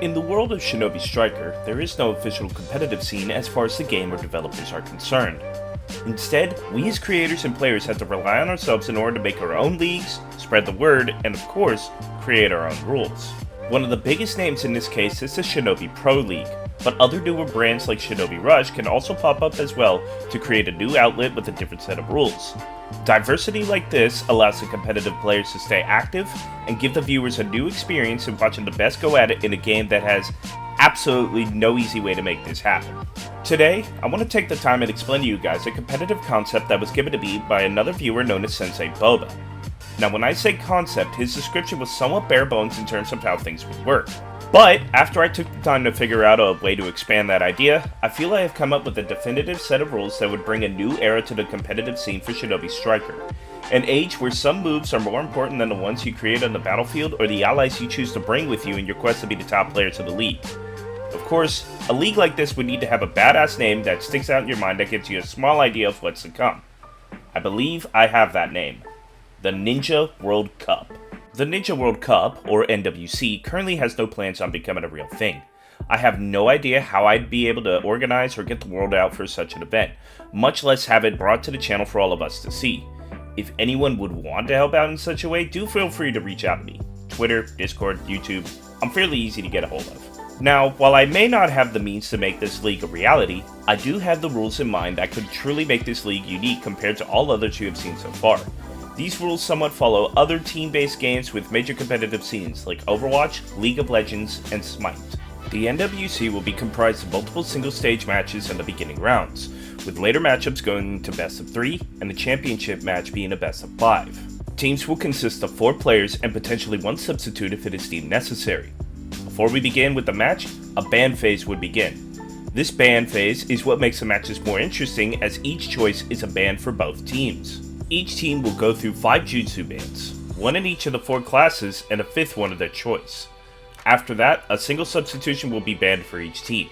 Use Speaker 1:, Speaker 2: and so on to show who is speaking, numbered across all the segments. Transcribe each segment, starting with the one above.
Speaker 1: In the world of Shinobi Striker, there is no official competitive scene as far as the game or developers are concerned. Instead, we as creators and players have to rely on ourselves in order to make our own leagues, spread the word, and of course, create our own rules. One of the biggest names in this case is the Shinobi Pro League, but other newer brands like Shinobi Rush can also pop up as well to create a new outlet with a different set of rules. Diversity like this allows the competitive players to stay active and give the viewers a new experience in watching the best go at it in a game that has absolutely no easy way to make this happen. Today, I want to take the time and explain to you guys a competitive concept that was given to me by another viewer known as Sensei Boba. Now when I say concept, his description was somewhat bare bones in terms of how things would work. But after I took the time to figure out a way to expand that idea, I feel I have come up with a definitive set of rules that would bring a new era to the competitive scene for Shinobi Striker. An age where some moves are more important than the ones you create on the battlefield or the allies you choose to bring with you in your quest to be the top players of the league. Of course, a league like this would need to have a badass name that sticks out in your mind that gives you a small idea of what's to come. I believe I have that name. The Ninja World Cup. The Ninja World Cup, or NWC, currently has no plans on becoming a real thing. I have no idea how I'd be able to organize or get the word out for such an event, much less have it brought to the channel for all of us to see. If anyone would want to help out in such a way, do feel free to reach out to me. Twitter, Discord, YouTube, I'm fairly easy to get a hold of. Now, while I may not have the means to make this league a reality, I do have the rules in mind that could truly make this league unique compared to all others you have seen so far. These rules somewhat follow other team-based games with major competitive scenes like Overwatch, League of Legends, and Smite. The NWC will be comprised of multiple single-stage matches in the beginning rounds, with later matchups going to best of 3 and the championship match being a best of 5. Teams will consist of 4 players and potentially 1 substitute if it is deemed necessary. Before we begin with the match, a ban phase would begin. This ban phase is what makes the matches more interesting as each choice is a ban for both teams. Each team will go through 5 jutsu bans, 1 in each of the 4 classes and a 5th one of their choice. After that, a single substitution will be banned for each team.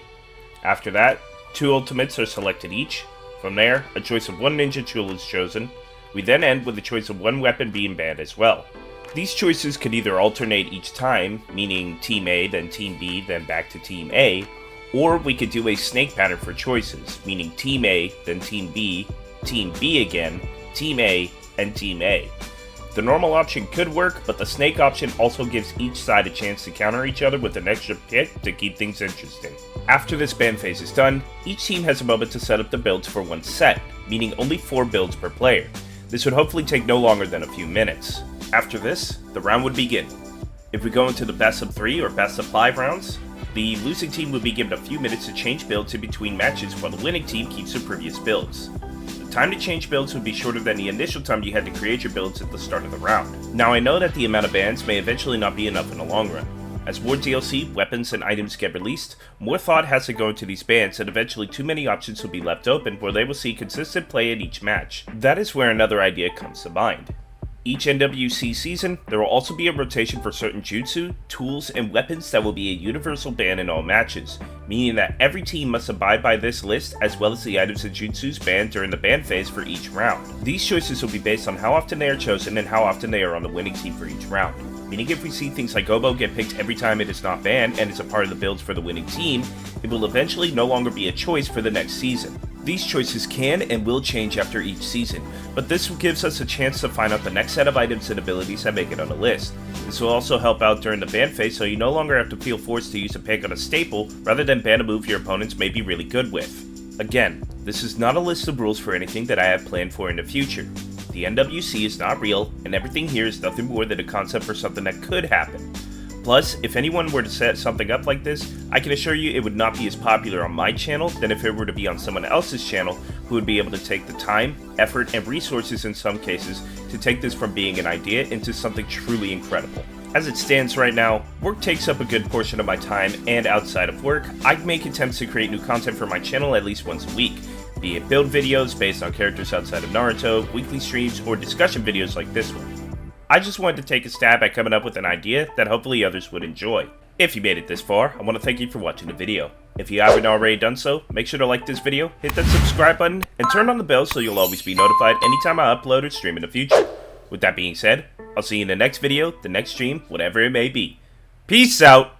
Speaker 1: After that, 2 ultimates are selected each. From there, a choice of 1 ninja tool is chosen. We then end with the choice of 1 weapon being banned as well. These choices could either alternate each time, meaning Team A, then Team B, then back to Team A, or we could do a snake pattern for choices, meaning Team A, then Team B again, Team A, and Team A. The normal option could work, but the snake option also gives each side a chance to counter each other with an extra pick to keep things interesting. After this ban phase is done, each team has a moment to set up the builds for one set, meaning only 4 builds per player. This would hopefully take no longer than a few minutes. After this, the round would begin. If we go into the best of 3 or best of 5 rounds, the losing team would be given a few minutes to change builds in between matches while the winning team keeps their previous builds. The time to change builds would be shorter than the initial time you had to create your builds at the start of the round. Now I know that the amount of bans may eventually not be enough in the long run. As more DLC, weapons, and items get released, more thought has to go into these bans and eventually too many options will be left open where they will see consistent play in each match. That is where another idea comes to mind. Each NWC season, there will also be a rotation for certain jutsu, tools, and weapons that will be a universal ban in all matches, meaning that every team must abide by this list as well as the items and jutsus banned during the ban phase for each round. These choices will be based on how often they are chosen and how often they are on the winning team for each round. Meaning if we see things like Oboe get picked every time it is not banned and is a part of the builds for the winning team, it will eventually no longer be a choice for the next season. These choices can and will change after each season, but this gives us a chance to find out the next set of items and abilities that make it on the list. This will also help out during the ban phase so you no longer have to feel forced to use a pick on a staple rather than ban a move your opponents may be really good with. Again, this is not a list of rules for anything that I have planned for in the future. The NWC is not real, and everything here is nothing more than a concept for something that could happen. Plus, if anyone were to set something up like this, I can assure you it would not be as popular on my channel than if it were to be on someone else's channel who would be able to take the time, effort, and resources in some cases to take this from being an idea into something truly incredible. As it stands right now, work takes up a good portion of my time, and outside of work, I make attempts to create new content for my channel at least once a week, be it build videos based on characters outside of Naruto, weekly streams, or discussion videos like this one. I just wanted to take a stab at coming up with an idea that hopefully others would enjoy. If you made it this far, I want to thank you for watching the video. If you haven't already done so, make sure to like this video, hit that subscribe button, and turn on the bell so you'll always be notified anytime I upload or stream in the future. With that being said, I'll see you in the next video, the next stream, whatever it may be. Peace out!